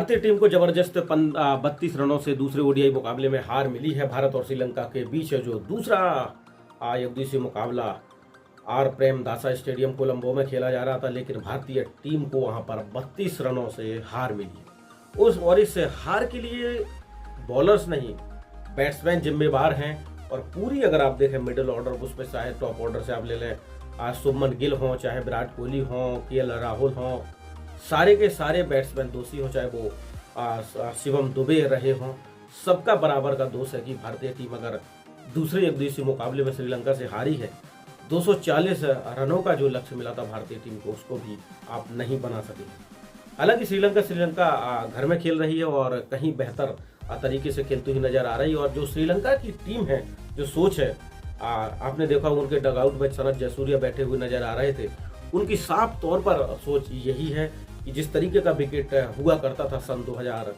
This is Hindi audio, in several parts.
भारतीय टीम को जबरदस्त 32 रनों से दूसरे ओडीआई मुकाबले में हार मिली है। भारत और श्रीलंका के बीच जो दूसरा एकदिवसीय मुकाबला आर प्रेमदासा स्टेडियम कोलंबो में खेला जा रहा था, लेकिन भारतीय टीम को वहां पर 32 रनों से हार मिली। इस हार के लिए बॉलर्स नहीं, बैट्समैन जिम्मेवार हैं। और पूरी अगर आप देखें मिडिल ऑर्डर, उसमें चाहे टॉप ऑर्डर से आप ले लें, शुभमन गिल हों, चाहे विराट कोहली हों, केएल राहुल हों, सारे के सारे बैट्समैन दोषी हों, चाहे वो शिवम दुबे रहे हों, सबका बराबर का दोष है कि भारतीय टीम अगर दूसरे एकदिवसीय मुकाबले में श्रीलंका से हारी है, 240 रनों का जो लक्ष्य मिला था भारतीय टीम को, उसको भी आप नहीं बना सके। हालांकि श्रीलंका घर में खेल रही है और कहीं बेहतर तरीके से खेलती हुई नजर आ रही है। और जो श्रीलंका की टीम है, जो सोच है, आपने देखा उनके डगआउट में सनत जयसूर्या बैठे हुए नजर आ रहे थे। उनकी साफ तौर पर सोच यही है कि जिस तरीके का विकेट हुआ करता था सन 2000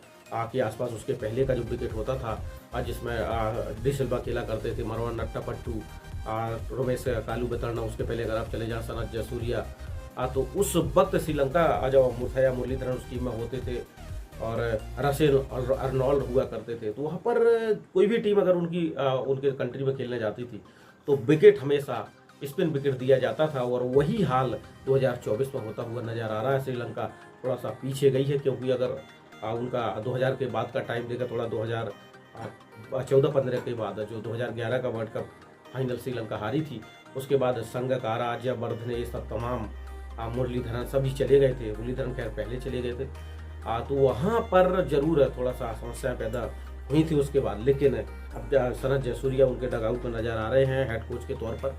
के आसपास, उसके पहले का जो विकेट होता था जिसमें डी सिल्वा खेला करते थे, मरवान नट्टापट्टू, रोमेश कालू बेतरना, उसके पहले अगर आप चले जाएं सनत जयसूर्या, तो उस वक्त श्रीलंका जो मुथैया मुरलीधरन उस टीम में होते थे और रसेल और अर्नोल्ड हुआ करते थे, तो वहाँ पर कोई भी टीम अगर उनके कंट्री में खेलने जाती थी तो विकेट हमेशा स्पिन विकेट दिया जाता था। और वही हाल 2024 में होता हुआ नजर आ रहा है। श्रीलंका थोड़ा सा पीछे गई है, क्योंकि अगर उनका 2000 के बाद का टाइम देखा, थोड़ा 2014-15 के बाद जो 2011 का वर्ल्ड कप फाइनल श्रीलंका हारी थी, उसके बाद संगकारा, जयवर्धन, ये सब तमाम मुरलीधरन सभी चले गए थे। मुरलीधरन खैर पहले चले गए थे, तो वहाँ पर जरूर थोड़ा सा समस्या पैदा हुई थी उसके बाद। लेकिन अब सनत जयसूर्या उनके डगआउट में नजर आ रहे हैं हेड कोच के तौर पर,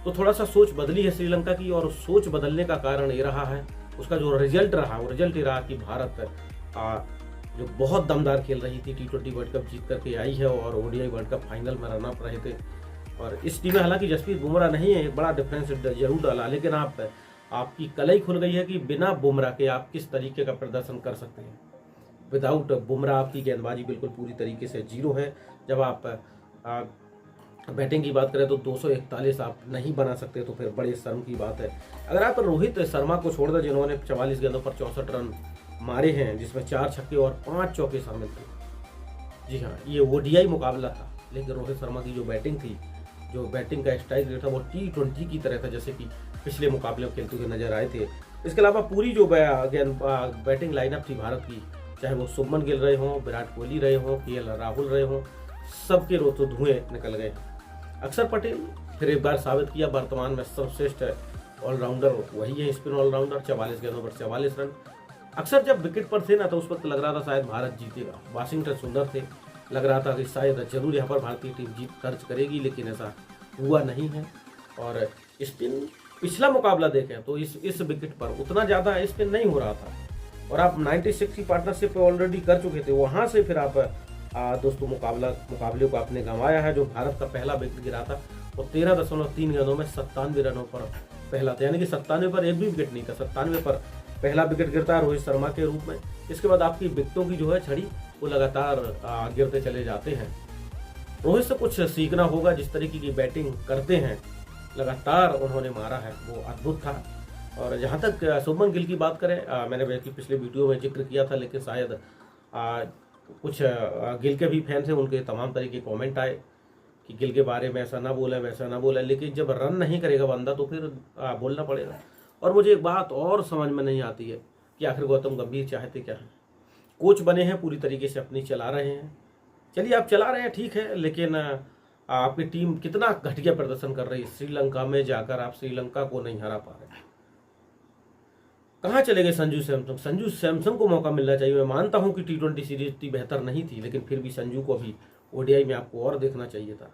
तो थोड़ा सा सोच बदली है श्रीलंका की। और सोच बदलने का कारण ये रहा है, उसका जो रिजल्ट रहा, वो रिजल्ट ये रहा कि भारत जो बहुत दमदार खेल रही थी, T20 वर्ल्ड कप जीत करके आई है और ओडीआई वर्ल्ड कप फाइनल में रन अप रहे थे। और इस टीम में हालांकि जसप्रीत बुमराह नहीं है, एक बड़ा डिफरेंस जरूर डाला, लेकिन आपकी कलई खुल गई है कि बिना बुमराह के आप किस तरीके का प्रदर्शन कर सकते हैं। विदाउट बुमराह आपकी गेंदबाजी बिल्कुल पूरी तरीके से जीरो है। जब आप बैटिंग की बात करें तो 241 आप नहीं बना सकते, तो फिर बड़े शर्म की बात है। अगर आप रोहित शर्मा को छोड़ दें, जिन्होंने 44 गेंदों पर 64 रन मारे हैं, जिसमें 4 छक्के और 5 चौके शामिल थे। जी हाँ, ये ओडीआई मुकाबला था, लेकिन रोहित शर्मा की जो बैटिंग थी, जो बैटिंग का स्ट्राइक रेट था, वो T20 की तरह था, जैसे कि पिछले मुकाबले में खेलते हुए नजर आए थे। इसके अलावा पूरी जो बैटिंग लाइनअप थी भारत की, चाहे वो शुभमन गिल रहे हों, विराट कोहली रहे हों, केएल राहुल रहे हों, सबके तो धुएं निकल गए। अक्षर पटेल फिर एक बार साबित किया, वर्तमान में सर्वश्रेष्ठ ऑलराउंडर वही है, स्पिन ऑलराउंडर। 44 गेंदों पर 44 रन। अक्सर जब विकेट पर थे ना, तो उस वक्त लग रहा था शायद भारत जीतेगा। वाशिंगटन सुंदर थे, लग रहा था कि शायद जरूर यहाँ पर भारतीय टीम जीत दर्ज करेगी, लेकिन ऐसा हुआ नहीं है। और स्पिन पिछला मुकाबला देखें तो इस विकेट पर उतना ज़्यादा स्पिन नहीं हो रहा था, और आप 96 की पार्टनरशिप ऑलरेडी कर चुके थे। वहाँ से फिर आप दोस्तों मुकाबले को आपने गंवाया है। जो भारत का पहला विकेट गिरा था, वो 13.3 गेंदों में 97 रनों पर पहला था, यानी कि 97 पर एक भी विकेट नहीं था, 97 पर पहला विकेट गिरता है रोहित शर्मा के रूप में। इसके बाद आपकी विकेटों की जो है छड़ी, वो लगातार गिरते चले जाते हैं। रोहित से कुछ सीखना होगा, जिस तरीके की बैटिंग करते हैं, लगातार उन्होंने मारा है, वो अद्भुत था। और जहाँ तक शुभमन गिल की बात करें, मैंने पिछले वीडियो में जिक्र किया था, लेकिन शायद कुछ गिल के भी फैन थे, उनके तमाम तरह के कमेंट आए कि गिल के बारे में ऐसा ना बोले, वैसा ना बोले। लेकिन जब रन नहीं करेगा बंदा, तो फिर बोलना पड़ेगा। और मुझे एक बात और समझ में नहीं आती है कि आखिर गौतम गंभीर चाहते क्या है। कोच बने हैं, पूरी तरीके से अपनी चला रहे हैं, चलिए आप चला रहे हैं, ठीक है, लेकिन आपकी टीम कितना घटिया प्रदर्शन कर रही है। श्रीलंका में जाकर आप श्रीलंका को नहीं हरा पा रहे। कहाँ चले गए संजू सैमसन? संजू सैमसन को मौका मिलना चाहिए। मैं मानता हूं कि T20 सीरीज इतनी बेहतर नहीं थी, लेकिन फिर भी संजू को भी ओडीआई में आपको और देखना चाहिए था।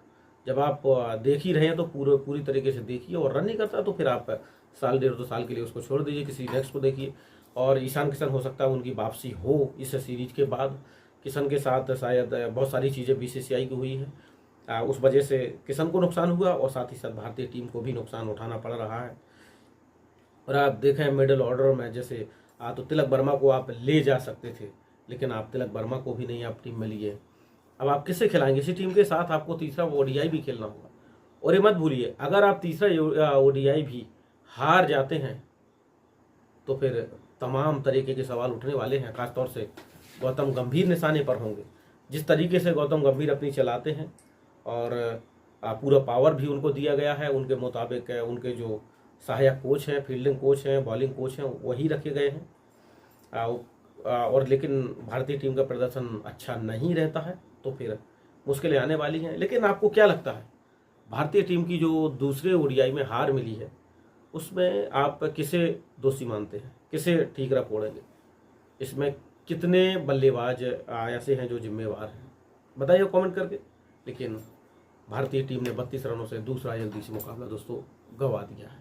जब आप देख ही रहे हैं तो पूरी तरीके से देखिए, और रन नहीं करता तो फिर आप साल 1.5-2 साल के लिए उसको छोड़ दीजिए, किसी नेक्स्ट को देखिए। और ईशान किशन हो सकता है उनकी वापसी हो इस सीरीज के बाद। किशन के साथ शायद बहुत सारी चीज़ें BCCI की हुई है, उस वजह से किशन को नुकसान हुआ, और साथ ही साथ भारतीय टीम को भी नुकसान उठाना पड़ रहा है। और आप देखें मिडिल ऑर्डर में, जैसे तो तिलक वर्मा को आप ले जा सकते थे, लेकिन आप तिलक वर्मा को भी नहीं आप टीम में लिए। अब आप किससे खिलाएंगे? इसी टीम के साथ आपको तीसरा ओडीआई भी खेलना होगा। और ये मत भूलिए, अगर आप तीसरा ओडीआई भी हार जाते हैं, तो फिर तमाम तरीके के सवाल उठने वाले हैं। खासतौर से गौतम गंभीर निशाने पर होंगे। जिस तरीके से गौतम गंभीर अपनी चलाते हैं और पूरा पावर भी उनको दिया गया है, उनके मुताबिक उनके जो सहायक कोच हैं, फील्डिंग कोच हैं, बॉलिंग कोच हैं, वही रखे गए हैं। और लेकिन भारतीय टीम का प्रदर्शन अच्छा नहीं रहता है तो फिर मुश्किलें आने वाली हैं। लेकिन आपको क्या लगता है, भारतीय टीम की जो दूसरे ओडीआई में हार मिली है उसमें आप किसे दोषी मानते हैं, किसे ठीकरा फोड़ेंगे? इसमें कितने बल्लेबाज ऐसे हैं जो जिम्मेवार हैं, बताइए कमेंट करके। लेकिन भारतीय टीम ने 32 रनों से दूसरा जल्दी से मुकाबला दोस्तों गंवा दिया है।